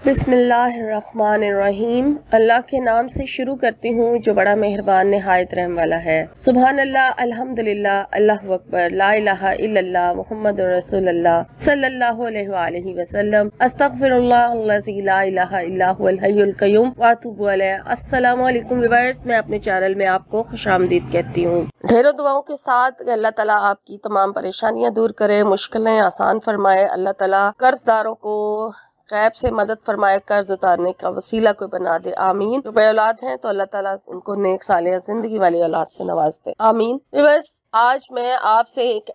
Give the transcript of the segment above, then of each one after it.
बिस्मिल्लाहिर्रहमानिर्रहीम। अल्लाह के नाम से शुरू करती हूँ जो बड़ा मेहरबान निहायत रहम वाला है। सुभान अल्लाह, अल्हम्दुलिल्लाह, अल्लाहु अकबर, ला इलाहा इल्लल्लाह, मुहम्मदुर रसूलुल्लाह सल्लल्लाहु अलैहि वसल्लम, अस्तगफिरुल्लाह अल्लज़ी ला इलाहा इल्ला हुवल हय्युल क़य्यूम व अतूबु अलैह। अस्सलामु अलैकुम व्यूअर्स, मैं अपने चैनल में आपको खुशामदीद कहती हूँ। ढेरों दुआओं के साथ अल्लाह ताला आपकी तमाम परेशानियां दूर करे, मुश्किलें आसान फरमाए। अल्लाह ताला कर्जदारों को गैब से मदद फरमाए, कर्ज उतारने का वसीला कोई बना दे, आमीन। जो बे औलाद हैं तो अल्लाह ताला उनको नेक सालिह जिंदगी वाली औलाद से नवाज दे, आमीन। व्यूअर्स, आज मैं आपसे एक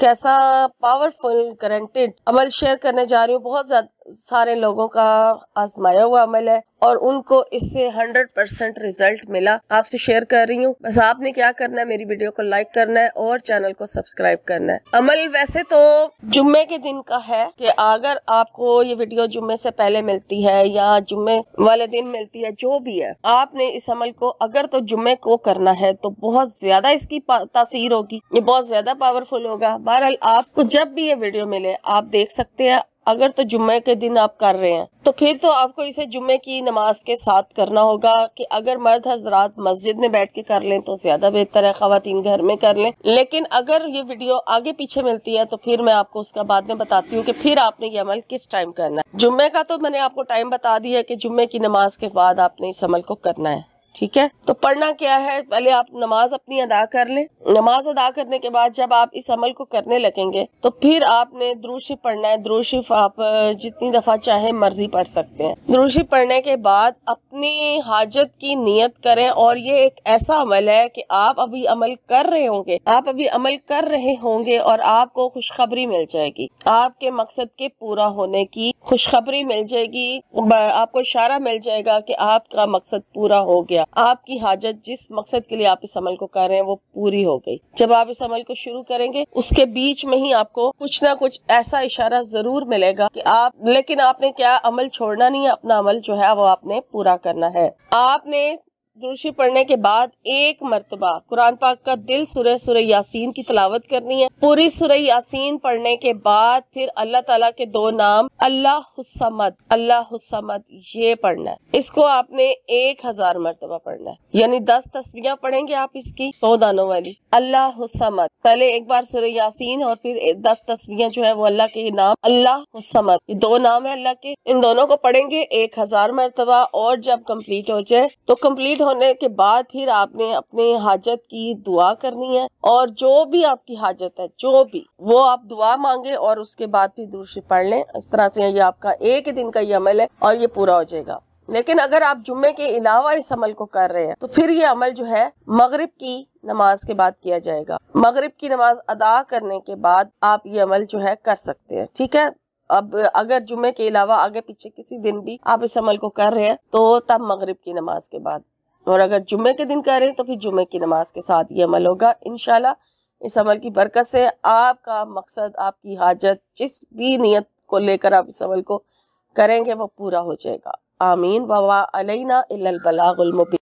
ऐसा पावरफुल गारंटेड अमल शेयर करने जा रही हूँ। बहुत सारे लोगों का आजमाया हुआ अमल है और उनको इससे 100% रिजल्ट मिला। आपसे शेयर कर रही हूँ। बस आपने क्या करना है, मेरी वीडियो को लाइक करना है और चैनल को सब्सक्राइब करना है। अमल वैसे तो जुम्मे के दिन का है कि अगर आपको ये वीडियो जुम्मे से पहले मिलती है या जुम्मे वाले दिन मिलती है, जो भी है, आपने इस अमल को अगर तो जुम्मे को करना है तो बहुत ज्यादा इसकी तासीर होगी, ये बहुत ज्यादा पावरफुल होगा। बहरहाल आपको जब भी ये वीडियो मिले आप देख सकते हैं। अगर तो जुम्मे के दिन आप कर रहे हैं तो फिर तो आपको इसे जुम्मे की नमाज के साथ करना होगा। कि अगर मर्द हजरात मस्जिद में बैठ के कर लें तो ज्यादा बेहतर है, खवातीन घर में कर लें। लेकिन अगर ये वीडियो आगे पीछे मिलती है तो फिर मैं आपको उसका बाद में बताती हूँ कि फिर आपने ये अमल किस टाइम करना है। जुम्मे का तो मैंने आपको टाइम बता दिया है कि जुम्मे की नमाज के बाद आपने इस अमल को करना है, ठीक है। तो पढ़ना क्या है, पहले आप नमाज अपनी अदा कर लें। नमाज अदा करने के बाद जब आप इस अमल को करने लगेंगे तो फिर आपने दुरूद शरीफ पढ़ना है। दुरूद शरीफ आप जितनी दफा चाहे मर्जी पढ़ सकते हैं। दुरूद शरीफ पढ़ने के बाद अपनी हाजत की नियत करें। और ये एक ऐसा अमल है कि आप अभी अमल कर रहे होंगे और आपको खुशखबरी मिल जाएगी। आपके मकसद के पूरा होने की खुशखबरी मिल जाएगी। आपको इशारा मिल जाएगा कि आपका मकसद पूरा हो गया। आपकी हाजत, जिस मकसद के लिए आप इस अमल को कर रहे हैं, वो पूरी हो गई। जब आप इस अमल को शुरू करेंगे उसके बीच में ही आपको कुछ ना कुछ ऐसा इशारा जरूर मिलेगा कि लेकिन आपने क्या अमल छोड़ना नहीं है, अपना अमल जो है वो आपने पूरा करना है। आपने दुरूद शरीफ पढ़ने के बाद एक मर्तबा कुरान पाक का दिल सूरह यासीन की तिलावत करनी है। पूरी सूरह यासीन पढ़ने के बाद फिर अल्लाह ताला के दो नाम अल्लाहुस्समद ये पढ़ना है। इसको आपने 1000 मर्तबा पढ़ना है, यानी 10 तस्बीहां पढ़ेंगे आप इसकी 100 दानों वाली। अल्लाहुस्समद, पहले एक बार सूरह यासीन और फिर 10 तस्बीहां जो है वो अल्लाह के नाम अल्लाहुस्समद, ये दो नाम है अल्लाह के। इन दोनों को पढ़ेंगे 1000 मर्तबा। और जब कंप्लीट हो जाए तो कंप्लीट होने के बाद फिर आपने अपने हाजत की दुआ करनी है। और जो भी आपकी हाजत है, जो भी वो आप दुआ मांगे और उसके बाद फिर दुरूद शरीफ पढ़ लें। इस तरह से ये आपका एक दिन का ये अमल है और ये पूरा हो जाएगा। लेकिन अगर आप जुम्मे के अलावा इस अमल को कर रहे हैं तो फिर ये अमल जो है मगरिब की नमाज के बाद किया जाएगा। मगरिब की नमाज अदा करने के बाद आप ये अमल जो है कर सकते हैं, ठीक है। अब अगर जुम्मे के अलावा आगे पीछे किसी दिन भी आप इस अमल को कर रहे हैं तो तब मगरिब की नमाज के बाद, और अगर जुम्मे के दिन करें तो फिर जुम्मे की नमाज के साथ ये अमल होगा। इंशाल्लाह इस अमल की बरकत से आपका मकसद, आपकी हाजत, जिस भी नियत को लेकर आप इस अमल को करेंगे वो पूरा हो जाएगा, आमीन। व मा अलैना इल्लल बलागुल मुबीन।